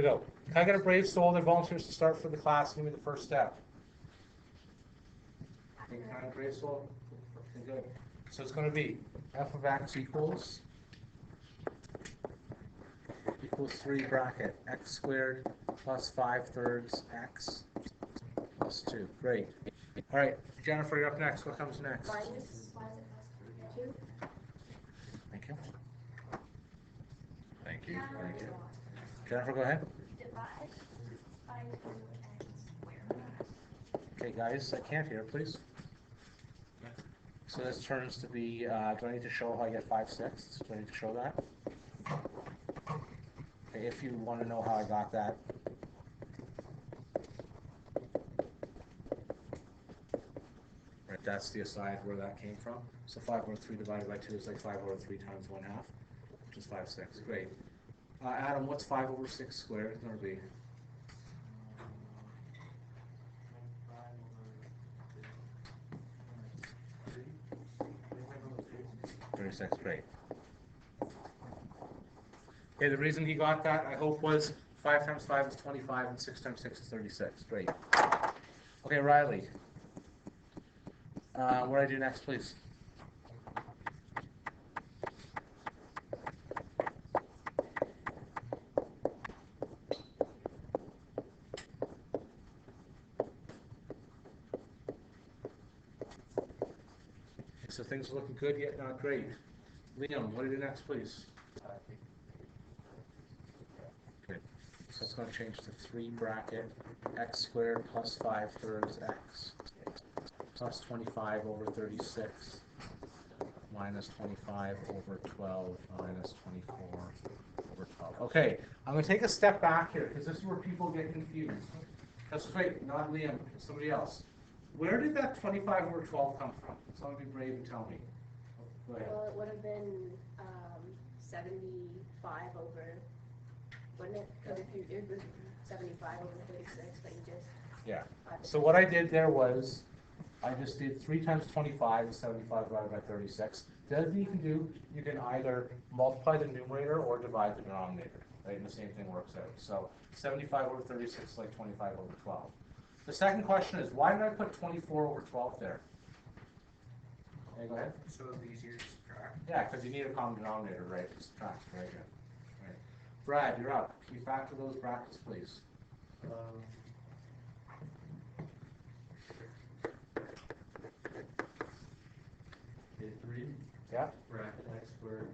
we go. Can I get a brave soul that volunteers to start for the class? Give me the first step. Any kind of brave soul? Okay, good. So it's going to be f of x equals 3 bracket x squared plus 5/3 x plus 2. Great. All right, Jennifer, you're up next. What comes next? Why is it plus 2? Thank you. Thank you. Thank you. Jennifer, go ahead. Divide by 2x squared. Okay, guys, I can't hear, please. So this turns to be, do I need to show how I get 5/6? Do I need to show that? Okay, if you want to know how I got that. Right, that's the aside where that came from. So 5/3 divided by 2 is like 5/3 times 1/2, which is 5/6. Great. Adam, what's 5/6 squared going to be? 36, great. Okay, the reason he got that, I hope, was 5 times 5 is 25 and 6 times 6 is 36. Great. Okay, Riley. What do I do next, please? So things are looking good, yet not great. Liam, what do you do next, please? Good. So it's going to change to 3 bracket x squared plus 5/3 x plus 25 over 36 minus 25 over 12 minus 24 over 12. Okay, I'm going to take a step back here because this is where people get confused. That's great, not Liam, somebody else. Where did that 25 over 12 come from? Someone be brave and tell me. Go ahead. Well, it would have been 75 over, wouldn't it? Because it was 75 over 36, but you just... Yeah. So what I did there was, I just did 3 times 25 is 75 divided by 36. The other thing you can do, you can either multiply the numerator or divide the denominator, right? And the same thing works out. So 75 over 36 is like 25 over 12. The second question is, why did I put 24 over 12 there? Okay, go ahead. So it'll be easier to subtract. Yeah, because you need a common denominator, right? To subtract, very good. Right. Brad, you're up. Can you factor those brackets, please? Okay, 3 Yeah. bracket x squared.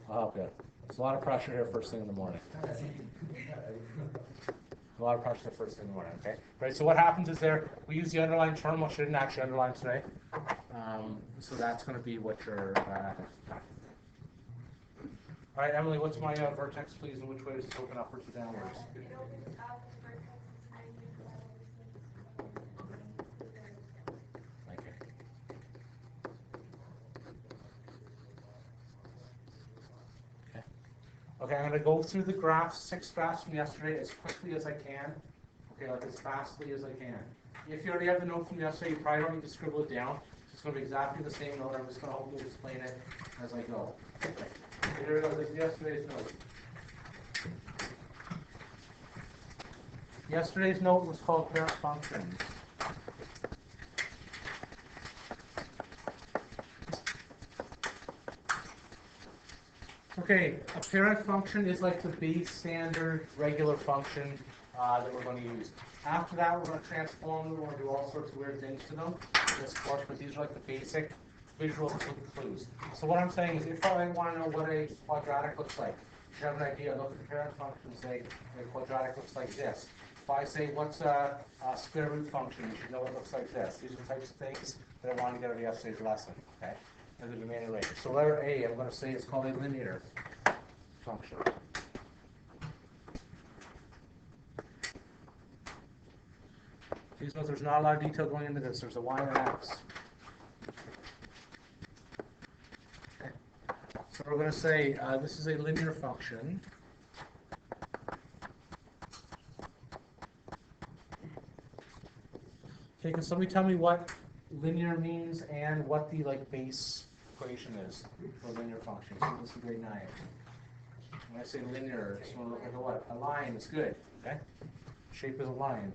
Oh, good. There's a lot of pressure here first thing in the morning. A lot of pressure first thing in the morning, okay? Right, so what happens is there, we use the underlined term, which I didn't actually underline today. So that's going to be what your... All right, Emily, what's my vertex, please, and which way does it open upwards or downwards? It opens up the vertex Thank you. Okay, I'm going to go through the graphs, 6 graphs from yesterday, as quickly as I can. Okay, like as fastly as I can. If you already have the note from yesterday, you probably don't need to scribble it down. It's going to be exactly the same note. I'm just going to hopefully explain it as I go. Okay, here we go. This is yesterday's note. Yesterday's note was called parent functions. Okay, a parent function is like the base standard regular function that we're going to use. After that, we're going to transform them. We're going to do all sorts of weird things to them in this course, but these are like the basic visual clues. So what I'm saying is, if I want to know what a quadratic looks like, you should have an idea. Look at the parent function and say a quadratic looks like this. If I say what's a square root function, you should know it looks like this. These are the types of things that I want to get out of yesterday's lesson. Okay, and the remaining rate. So letter A, I'm going to say it's called a linear function. Please note there's not a lot of detail going into this. There's a y and an x. Okay. So we're going to say this is a linear function. Okay, can somebody tell me what linear means and what the base equation is for a linear function? So this is grade 9. When I say linear, it's going to look like a what? A line is good, okay? Shape is a line.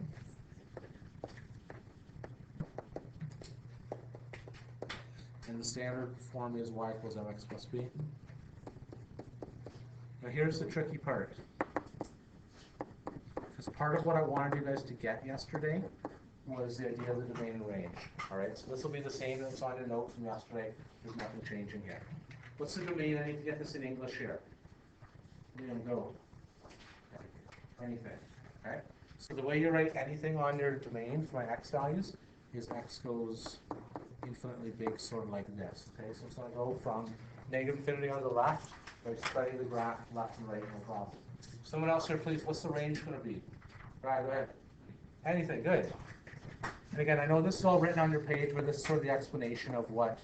And the standard form is y equals mx plus b. Now here's the tricky part. Because part of what I wanted you guys to get yesterday was the idea of the domain and range. All right, so this will be the same that's on your note from yesterday. There's nothing changing here. What's the domain? I need to get this in English here. Liam, go. Anything. Okay. So the way you write anything on your domain for my x values is x goes infinitely big, sort of like this. Okay, so it's going to go from negative infinity on the left by spreading the graph left and right, no problem. Someone else here, please. What's the range going to be? Right, go ahead. Anything. Good. And again, I know this is all written on your page, but this is sort of the explanation of what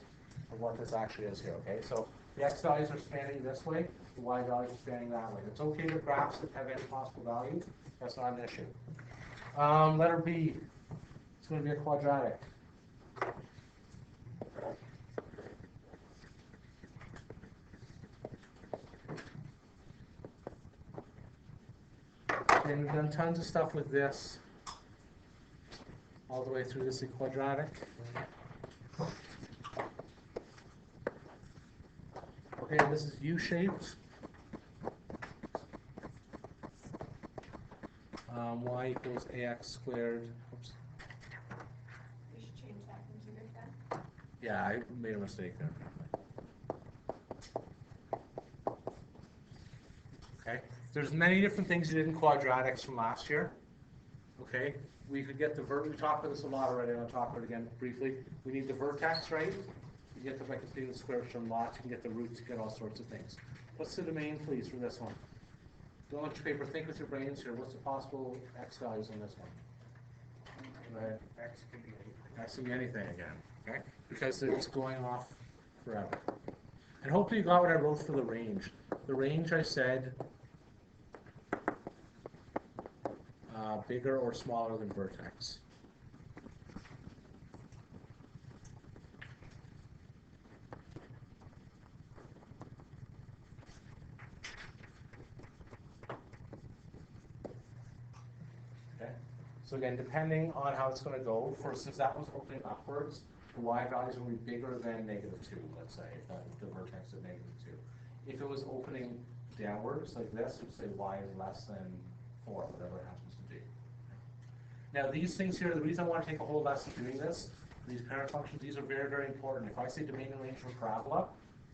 this actually is here. Okay, so the x values are spanning this way, the y values are spanning that way. It's okay with graphs that have any possible value. That's not an issue. Letter B. It's going to be a quadratic. And we've done tons of stuff with this all the way through this quadratic. Okay, this is U-shaped. Y equals ax squared. Oops. We should change that from here to that. Yeah, I made a mistake there. Okay, there's many different things you did in quadratics from last year. Okay, we could get the we talked about this a lot already. I'll talk about it again briefly. We need the vertex, right? You get the by continuing the square root from lots. You can get the roots. You get all sorts of things. What's the domain, please, for this one? Don't let your paper. Think with your brains here. What's the possible x values on this one? Go ahead. X can be anything. X can be anything again, okay? Because they're just going off forever. And hopefully you got what I wrote for the range. The range I said bigger or smaller than vertex. Okay. So again, depending on how it's going to go, for instance, that was opening upwards, the y values will be bigger than -2, let's say, if the vertex is -2. If it was opening downwards like this, we'd say y is less than 4, whatever it happens to be. Now these things here, the reason I want to take a whole lesson doing this, these parent functions, these are very, very important. If I say domain and range for parabola,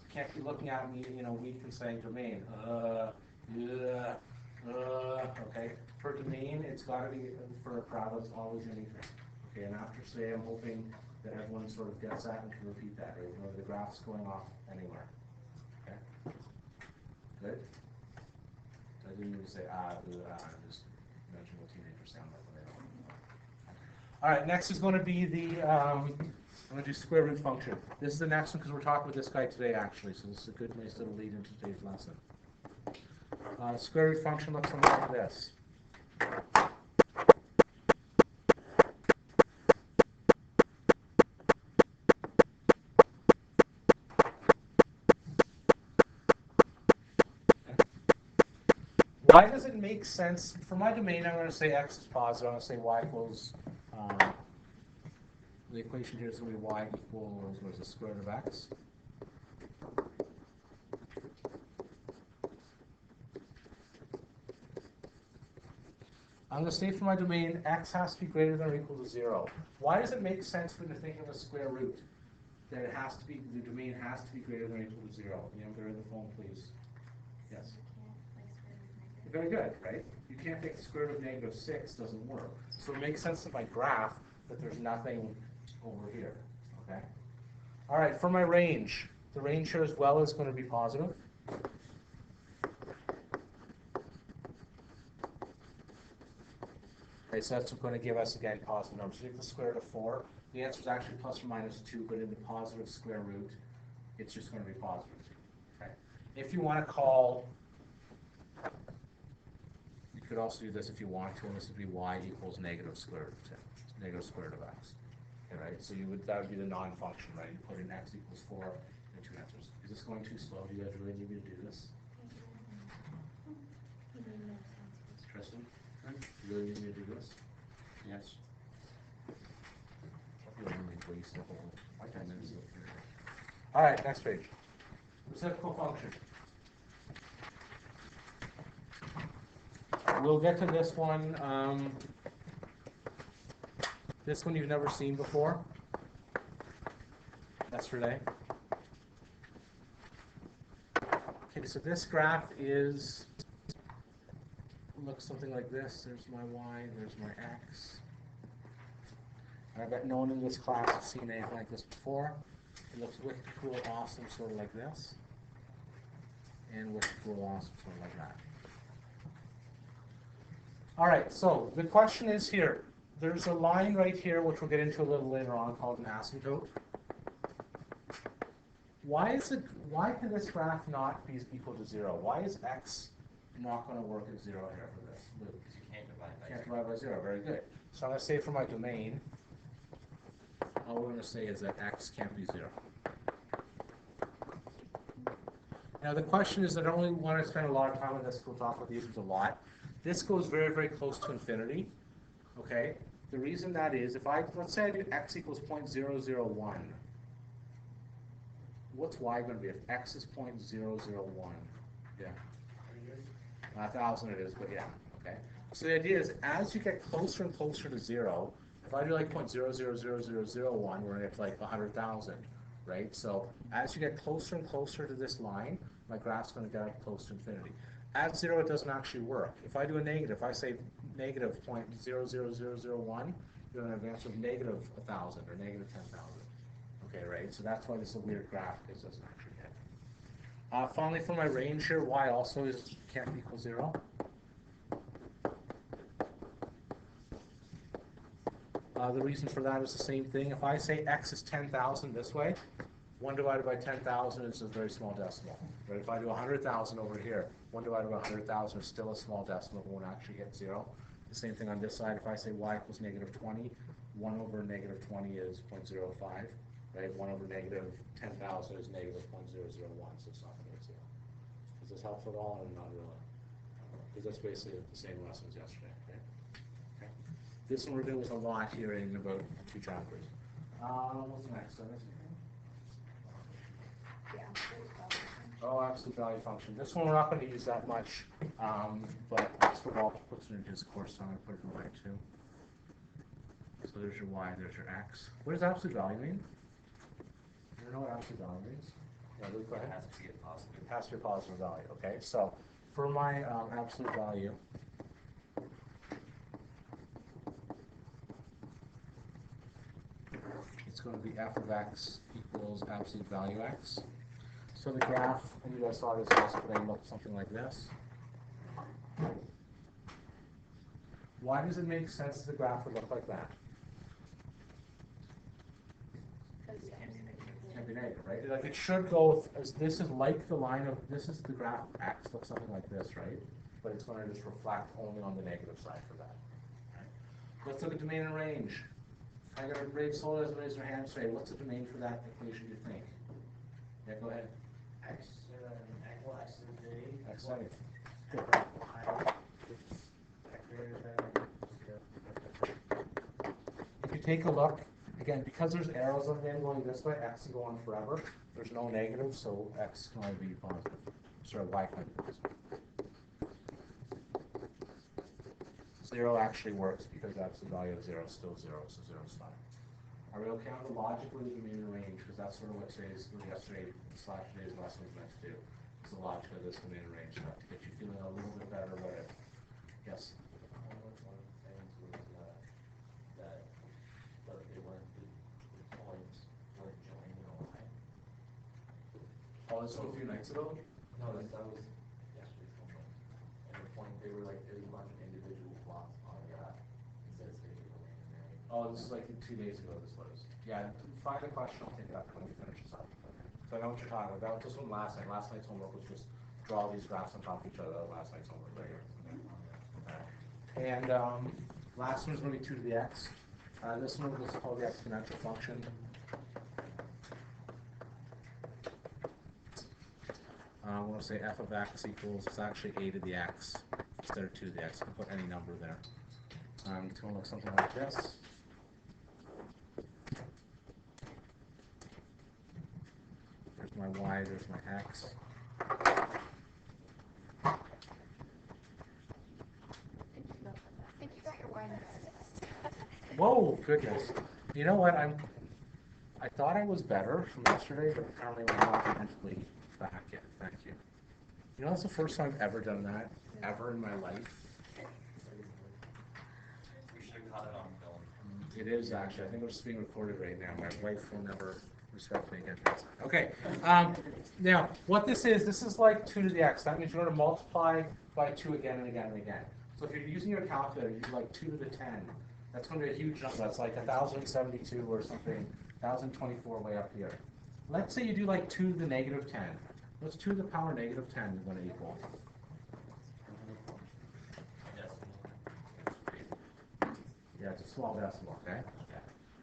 you can't be looking at me, weak and saying domain. Okay. For domain, it's got to be, for a parabola, it's always anything. Okay, and after today, I'm hoping that everyone sort of gets that and can repeat that, right? The graph's going off anywhere. Okay? Good? I didn't mean to say I'm just mentioning what teenagers sound like when they don't. All right, next is going to be the, I'm going to do square root function. This is the next one because we're talking with this guy today, actually, so this is a good nice little lead into today's lesson. Square root function looks something like this. Why does it make sense? For my domain, I'm going to say x is positive. I'm going to say y equals, the equation here is going to be y equals, what is the square root of x? I'm going to say for my domain, x has to be greater than or equal to 0. Why does it make sense for me to think of a square root? That it has to be, the domain has to be greater than or equal to 0. Go to the phone, please. Yes. Very good, right? You can't take the square root of -6, doesn't work. So it makes sense in my graph that there's nothing over here, okay? All right, for my range, the range here as well is going to be positive. Okay, so that's going to give us, again, positive numbers. So take the square root of 4. The answer is actually plus or minus 2, but in the positive square root, it's just going to be positive. Okay? If you want to call, you could also do this if you want to, and this would be y equals negative square root of 10, negative square root of x. Okay, right? So that would be the non-function, right? You put in x equals 4 and 2 answers. Is this going too slow? Do you guys really need me to do this? Justin? You really need me to do this? Yes. All right, next page. Reciprocal function. We'll get to this one. This one you've never seen before. Yesterday. Okay, so this graph looks something like this. There's my y, there's my x. I bet no one in this class has seen anything like this before. It looks wicked cool, awesome, sort of like this. And wicked cool, awesome, sort of like that. All right, so the question is here. There's a line right here, which we'll get into a little later on, called an asymptote. Why can this graph not be equal to 0? Why is x not going to work at 0 here for this? Because you can't divide by Can't divide by 0. Very good. So I'm going to say for my domain, all we're going to say is that x can't be 0. Now the question is, I don't really want to spend a lot of time on this. We'll talk about these a lot. This goes very, very close to infinity. Okay. The reason that is, let's say I do x equals 0.001. What's y going to be if x is 0.001? Yeah. 1,000 it is, but yeah. Okay. So the idea is, as you get closer and closer to 0, if I do like 0.000001, we're going to get to like 100,000, right? So as you get closer and closer to this line, my graph's going to get up close to infinity. At 0, it doesn't actually work. If I do a negative, if I say negative 0.00001, you're going to advance with negative 1,000 or negative 10,000. Okay, right? So that's why this is a weird graph, because it doesn't actually hit. Finally, for my range here, y also can't equal 0. The reason for that is the same thing. If I say x is 10,000 this way, 1 divided by 10,000 is a very small decimal. But if I do 100,000 over here, 1 divided by 100,000 is still a small decimal, but won't actually hit 0. The same thing on this side. If I say y equals negative 20, 1 over negative 20 is 0.05. Right? 1 over negative 10,000 is negative 0.001, so it's not going to hit 0. Is this helpful at all, or not really? Because that's basically the same lesson as yesterday. Okay? Okay. This one we're doing a lot here in about 2 chapters. What's next? Oh, absolute value function. This one we're not going to use that much, but that's what Walter puts it in his course, so I'm going to put it in mine too. So there's your y, there's your x. What does absolute value mean? You know what absolute value means? Yeah, Luke, go ahead. It has to be a positive. It has to be a positive value, okay? So for my absolute value, it's going to be f of x equals absolute value x. So the graph, and you guys saw this yesterday, looked something like this. Why does it make sense that the graph would look like that? Can't be negative, right? Like it should go, as this is like the line of, this is the graph of x, looks something like this, right? But it's going to just reflect only on the negative side for that. Right? Let's look at domain and range. I got a brave soul as raise their hand and say, what's the domain for that equation, do you think? Yeah, go ahead. X, x is infinity. X setting. If you take a look, again, because there's arrows on the end going this way, x will go on forever. There's no negative, so x can only be positive. Sorry, y can be positive. 0 actually works because that's the value of 0 is still 0, so 0 is fine. Are we okay on the logic with the domain and range? Because that's sort of what today's lesson was meant to do. It's the logic of this domain and range stuff to get you feeling a little bit better about it. Yes? One of the things was that they weren't, the points weren't joined in a line. Oh, this was a few nights ago? No, that was yesterday's homework. And the point, they were like, there's a bunch of individual plots on a graph instead of stating the domain and range. Oh, this is like 2 days ago, this was. Yeah, find the question, I'll take it up when we finish this up. So I know what you're talking about. This one last night. Last night's homework was just draw these graphs on top of each other. Last night's homework right here. Okay. And last one's going to be 2 to the x. This one is called the exponential function. We'll say f of x equals, it's actually a to the x instead of 2 to the x. You can put any number there. It's going to look something like this. There's my y, there's my x. Whoa, goodness. You know what? I thought I was better from yesterday, but apparently I'm not mentally back yet. Thank you. You know, that's the first time I've ever done that, ever in my life. We should have caught it on film. It is actually. I think it's being recorded right now. My wife will never respect me again. Okay. Now, what this is like 2 to the x. That means you're going to multiply by 2 again and again and again. So if you're using your calculator, you do like 2 to the 10. That's going to be a huge number. That's like 1,072 or something, 1,024 way up here. Let's say you do like 2 to the negative 10. What's 2 to the power negative 10 going to equal? Yeah, it's a small decimal, okay?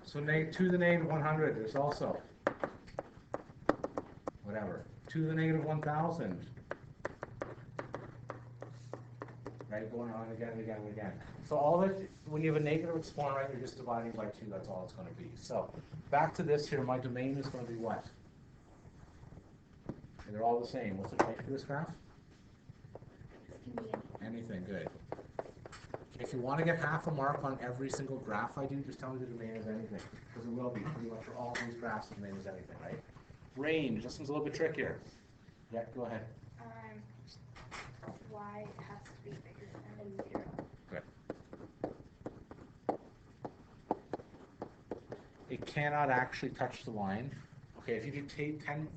So 2 to the negative 100 is also, whatever, 2 to the negative 1,000. Right, going on again and again and again. So all that, when you have a negative exponent, right, you're just dividing by 2, that's all it's going to be. So back to this here, my domain is going to be what? And they're all the same. What's the type for this graph? Anything, good. If you want to get half a mark on every single graph I do, just tell me the domain is anything. Because it will be pretty much for all these graphs, the domain is anything, right? Range, this one's a little bit trickier. Yeah, go ahead. Y has to be bigger than 0. Good. It cannot actually touch the line. Okay, if you do take 10,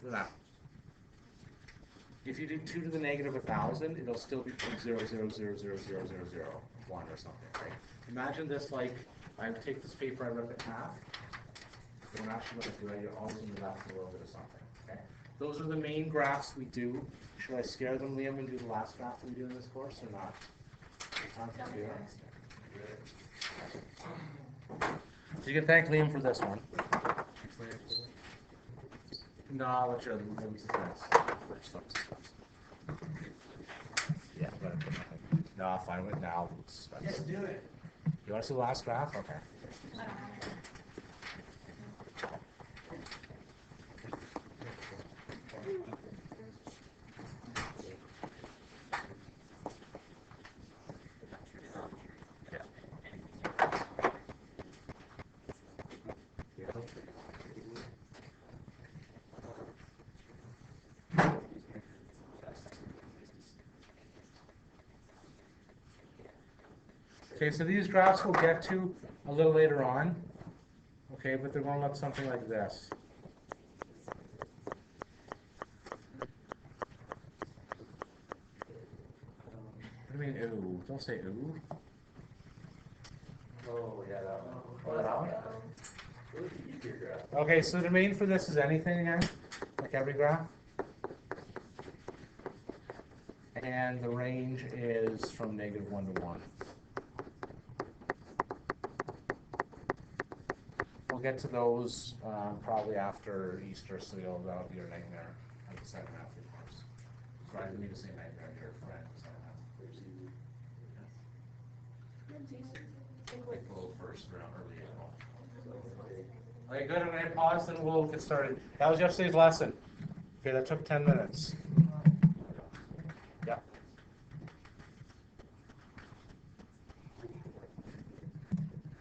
if you do 2 to the negative 1,000, it'll still be 0.000000001 or something, right? Imagine this like, I take this paper, I rip it in half. So I'm actually going to do it, you're always going to left a little bit of something, okay? Those are the main graphs we do. Should I scare them, Liam, and do the last graph we do in this course or not? So you can thank Liam for this one. No, I'll let you know. Yeah, no, fine with now. Yes, do it. You want to see the last graph? Okay. Okay, so these graphs we'll get to a little later on, okay, but they're going to look something like this. What do you mean, ooh? Don't say ooh. Oh, yeah, that one. Oh, that one? It was an easier graph. Okay, so the domain for this is anything again, like every graph. And the range is from -1 to 1. We'll get to those probably after Easter, so that'll be your nightmare at the second half of the course. Sorry, I didn't mean to say nightmare, your friend. Like the little first round, early April. Okay, good. I'm going to pause and we'll get started. That was yesterday's lesson. Okay, that took 10 minutes.